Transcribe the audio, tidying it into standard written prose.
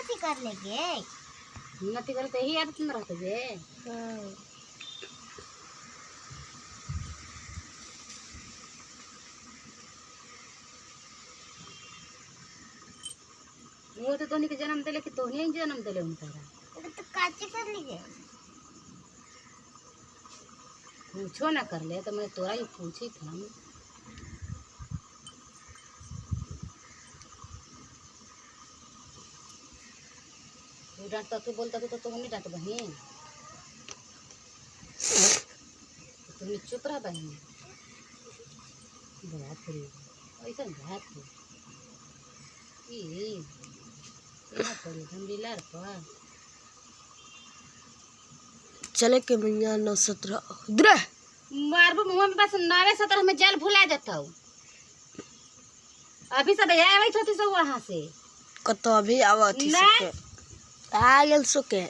नती कर लेगे नती करते ही आदत में रहते जे। वो तो तोनी के जन्म दिले कि तोनी जन्म दिले उनका तो काचे कर लीजिए पूछो ना कर ले तो मैं तोरा ही पूछी था। तू डांटता तू बोलता तो नहीं डांट बहन तुम चुप रहा बहन बात रे ऐसा बात है ये पड़ी हम बिलार पर चले के मैया 917 मारबू मुँह में बस 9-17 में जल भुला जाता हूँ। अभी सब आवे थी सब वहाँ से कतो अभी आवत ही सके आ गेल सके